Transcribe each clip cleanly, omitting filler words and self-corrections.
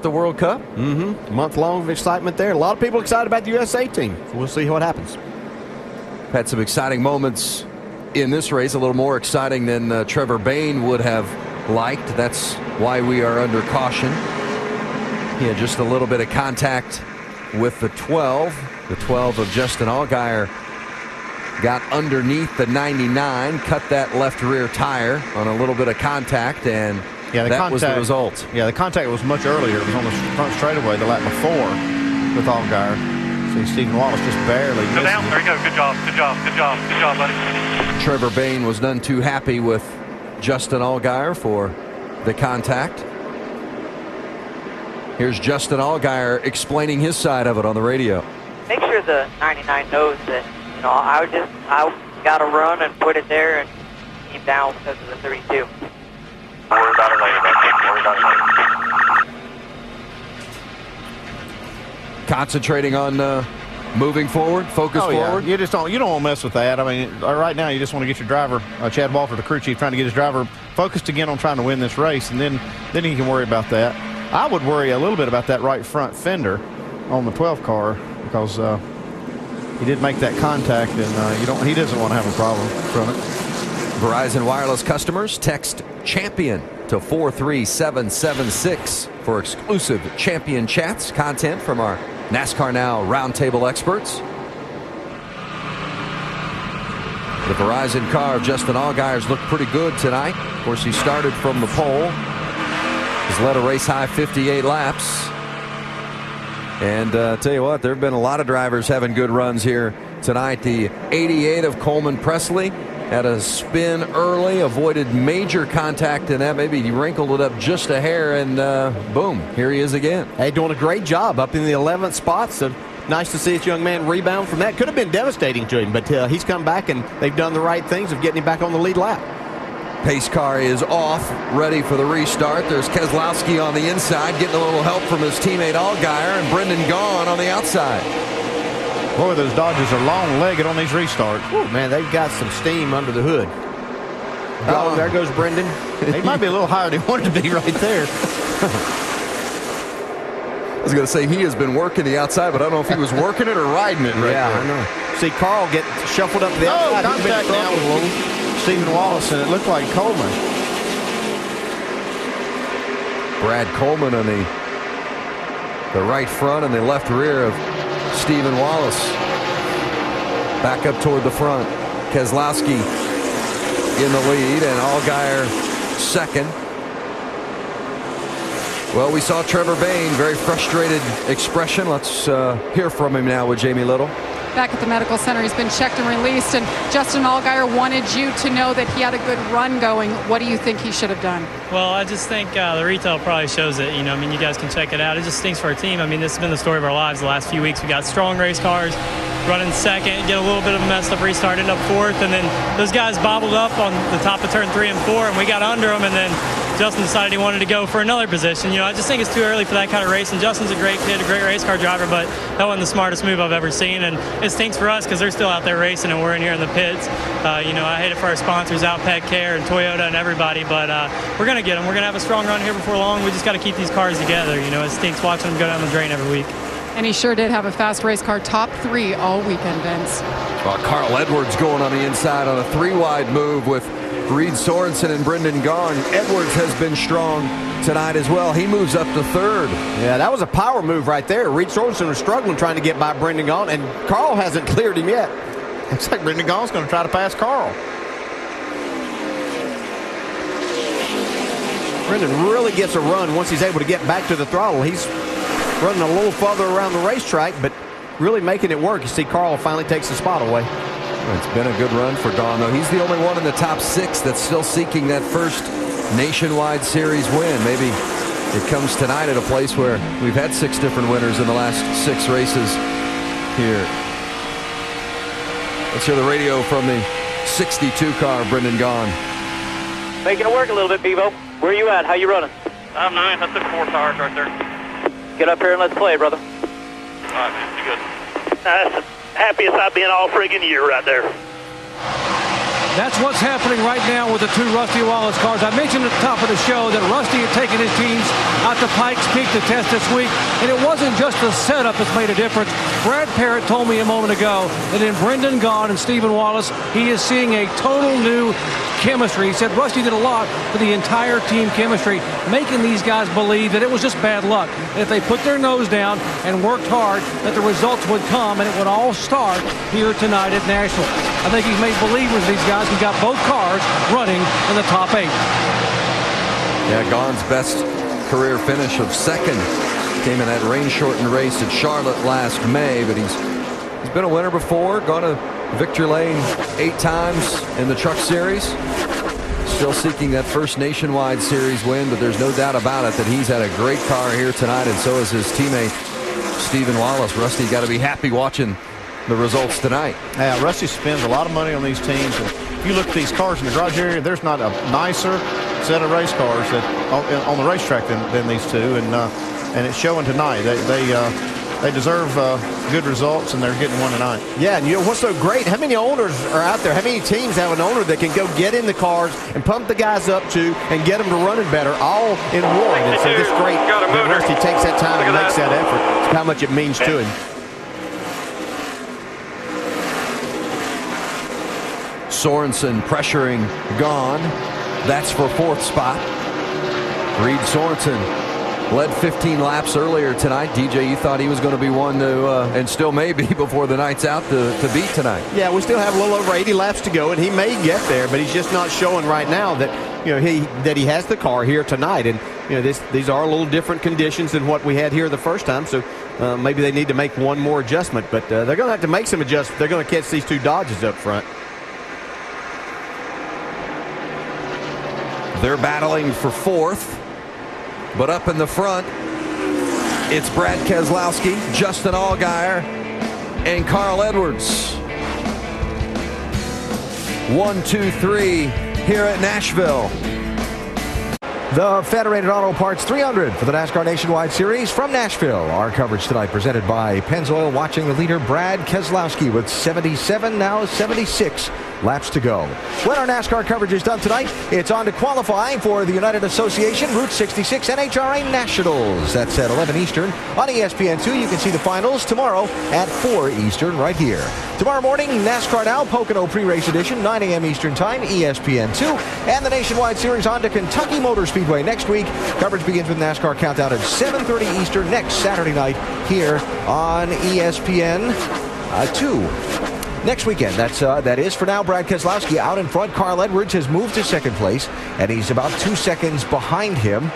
the World Cup. Month-long of excitement there. A lot of people excited about the USA team. So we'll see what happens. Had some exciting moments in this race, a little more exciting than Trevor Bayne would have liked. That's why we are under caution. He had just a little bit of contact with the 12. The 12 of Justin Allgaier got underneath the 99, cut that left rear tire on a little bit of contact, and that was the result. Yeah, the contact was much earlier. It was on the front straightaway the lap before with Allgaier. See, Stephen Wallace just barely go down. There you go. Good job. Good job. Good job. Good job, buddy. Trevor Bayne was none too happy with Justin Allgaier for the contact. Here's Justin Allgaier explaining his side of it on the radio. Make sure the 99 knows that, you know, I got to run and put it there and keep down because of the 32. Worry about it later, buddy. Worry about it later. Concentrating on moving forward, focus forward. You don't want to mess with that. I mean, right now you just want to get your driver, Chad Walter, the crew chief, trying to get his driver focused again on trying to win this race, and then he can worry about that. I would worry a little bit about that right front fender on the 12 car because he did make that contact, and he doesn't want to have a problem from it. Verizon Wireless customers, text CHAMPION to 43776 for exclusive Champion Chats, content from our NASCAR Now Roundtable experts. The Verizon car of Justin Allgaier's looked pretty good tonight. Of course, he started from the pole. He's led a race high 58 laps. And tell you what, there have been a lot of drivers having good runs here tonight. The 88 of Coleman Presley had a spin early, avoided major contact in that. Maybe he wrinkled it up just a hair, and boom, here he is again. Hey, doing a great job up in the 11th spot. So nice to see this young man rebound from that. Could have been devastating to him, but he's come back, and they've done the right things of getting him back on the lead lap. Pace car is off, ready for the restart. There's Keselowski on the inside, getting a little help from his teammate Allgaier, and Brendan Gaughan on the outside. Boy, those Dodgers are long-legged on these restarts. Ooh, man, they've got some steam under the hood. Oh, there goes Brendan. He might be a little higher than he wanted to be right there. I was going to say he has been working the outside, but I don't know if he was working it or riding it right there. I know. See Carl get shuffled up the outside. Contact now with Stephen Wallace, and it looked like Coleman. Brad Coleman on the right front and the left rear of Stephen Wallace. Back up toward the front. Keselowski in the lead, and Allgaier second. Well, we saw Trevor Bayne, very frustrated expression. Let's hear from him now with Jamie Little. Back at the medical center, he's been checked and released, and Justin Allgaier wanted you to know that he had a good run going. What do you think he should have done? Well, I just think the retail probably shows it. You know, I mean, you guys can check it out. It just stinks for our team. I mean, this has been the story of our lives the last few weeks. We got strong race cars, running second, get a little bit of a messed up restart, end up fourth, and then those guys bobbled up on the top of turn 3 and 4, and we got under them, and then Justin decided he wanted to go for another position. You know, I just think it's too early for that kind of race, and Justin's a great kid, a great race car driver, but that wasn't the smartest move I've ever seen, and it stinks for us because they're still out there racing, and we're in here in the pits. You know, I hate it for our sponsors out, Pet Care and Toyota and everybody, but we're going to get them. We're going to have a strong run here before long. We just got to keep these cars together. You know, it stinks watching them go down the drain every week. And he sure did have a fast race car top 3 all weekend, Vince. Well, Carl Edwards going on the inside on a 3-wide move with Reed Sorensen and Brendan Gaughan. Edwards has been strong tonight as well. He moves up to 3rd. Yeah, that was a power move right there. Reed Sorensen was struggling trying to get by Brendan Gaughan, and Carl hasn't cleared him yet. Looks like Brendan Gaughan's going to try to pass Carl. Brendan really gets a run once he's able to get back to the throttle. He's running a little further around the racetrack, but really making it work. You see Carl finally takes the spot away. It's been a good run for Gaughan, though. He's the only one in the top 6 that's still seeking that first nationwide series win. Maybe it comes tonight at a place where we've had 6 different winners in the last 6 races here. Let's hear the radio from the 62 car, Brendan Gaughan. Making it work a little bit, Bevo. Where you at? How you running? I'm 9. I took 4 tires right there. Get up here and let's play, brother. All right, man. You good. That's the happiest I've been all friggin' year right there. That's what's happening right now with the two Rusty Wallace cars. I mentioned at the top of the show that Rusty had taken his teams out to Pikes Peak to test this week, and it wasn't just the setup that's made a difference. Brad Parrott told me a moment ago that in Brendan Gaughan and Stephen Wallace, he is seeing a total new chemistry. He said Rusty did a lot for the entire team chemistry, making these guys believe that it was just bad luck. If they put their nose down and worked hard, that the results would come, and it would all start here tonight at Nashville. I think he's made believers, these guys, who got both cars running in the top 8. Yeah, Gaughan's best career finish of second came in that rain-shortened race at Charlotte last May, but he's been a winner before, gone to victory lane 8 times in the Truck Series. Still seeking that first Nationwide Series win, but there's no doubt about it that he's had a great car here tonight, and so is his teammate Stephen Wallace. Rusty got to be happy watching the results tonight. Yeah, Rusty spends a lot of money on these teams. And if you look at these cars in the garage area, there's not a nicer set of race cars that on the racetrack than these two, and it's showing tonight. They deserve good results, and they're getting one tonight. Yeah, and you know what's so great? How many owners are out there? How many teams have an owner that can go get in the cars and pump the guys up to and get them to running better all in one? And so this great that Rusty takes that time and makes that effort. It's how much it means to him. Sorensen pressuring Gaughan. That's for 4th spot. Reed Sorensen led 15 laps earlier tonight. DJ, you thought he was going to be one to, and still may be before the night's out, to beat tonight. Yeah, we still have a little over 80 laps to go, and he may get there, but he's just not showing right now that he has the car here tonight. And these are a little different conditions than what we had here the first time, so maybe they need to make one more adjustment. But they're going to have to make some adjustments. They're going to catch these two Dodges up front. They're battling for 4th. But up in the front, it's Brad Keselowski, Justin Allgaier, and Carl Edwards. 1, 2, 3 here at Nashville. The Federated Auto Parts 300 for the NASCAR Nationwide Series from Nashville. Our coverage tonight presented by Pennzoil, watching the leader Brad Keselowski with 77, now 76 laps to go. When our NASCAR coverage is done tonight, it's on to qualify for the United Association Route 66 NHRA Nationals. That's at 11 Eastern on ESPN2. You can see the finals tomorrow at 4 Eastern right here. Tomorrow morning, NASCAR Now Pocono pre-race edition, 9 a.m. Eastern Time, ESPN2. And the Nationwide Series on to Kentucky Motor Speedway next week. Coverage begins with NASCAR Countdown at 7:30 Eastern next Saturday night here on ESPN2. Next weekend, that is for now. Brad Keselowski out in front. Carl Edwards has moved to second place, and he's about 2 seconds behind him.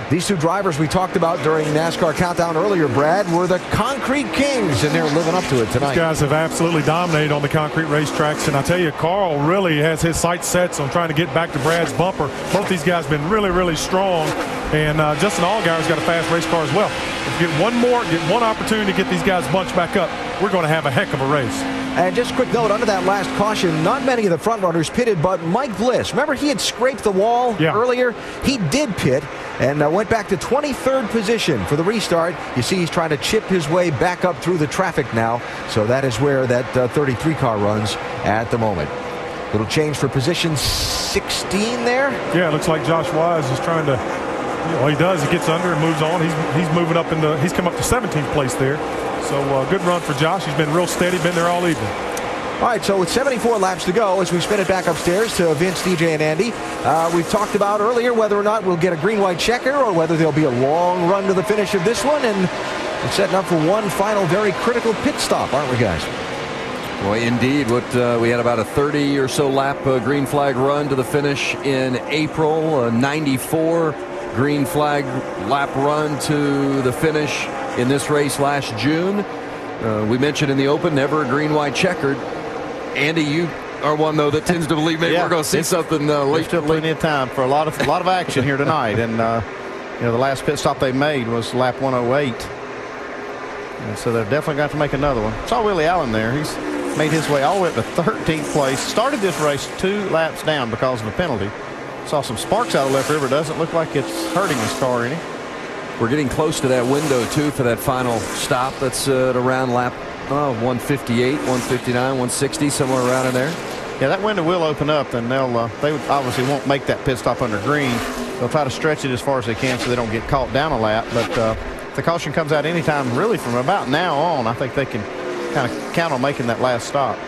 These two drivers we talked about during NASCAR Countdown earlier, Brad, were the Concrete Kings, and they're living up to it tonight. These guys have absolutely dominated on the concrete racetracks, and I tell you, Carl really has his sights set on trying to get back to Brad's bumper. Both these guys have been really, really strong, and Justin Allgaier's got a fast race car as well. If you get one opportunity to get these guys bunched back up, we're going to have a heck of a race. And just a quick note, under that last caution, not many of the front runners pitted, but Mike Bliss, remember he had scraped the wall earlier? He did pit and went back to 23rd position for the restart. You see he's trying to chip his way back up through the traffic now. So that is where that 33 car runs at the moment. Little change for position 16 there. Yeah, it looks like Josh Wise is trying to, all he does, he gets under and moves on. He's moving up he's come up to 17th place there. So good run for Josh. He's been real steady, been there all evening. All right, so with 74 laps to go, as we spin it back upstairs to Vince, DJ, and Andy, we've talked about earlier whether or not we'll get a green-white checker or whether there'll be a long run to the finish of this one, and we're setting up for one final very critical pit stop, aren't we, guys? Boy, indeed. We had about a 30 or so lap green flag run to the finish in April, 94 green flag lap run to the finish in this race last June. We mentioned in the open, never a green-white checkered. Andy, you are one, though, that tends to believe maybe we're going to see something late. Still plenty of time for a lot of action here tonight. And the last pit stop they made was lap 108. And so they're definitely going to have to make another one. Saw Willie Allen there. He's made his way all the way up to 13th place. Started this race 2 laps down because of a penalty. Saw some sparks out of left river. Doesn't look like it's hurting his car any. We're getting close to that window, too, for that final stop. That's at around lap 158, 159, 160, somewhere around in there. Yeah, that window will open up, and they obviously won't make that pit stop under green. They'll try to stretch it as far as they can so they don't get caught down a lap. But if the caution comes out anytime really from about now on, I think they can kind of count on making that last stop.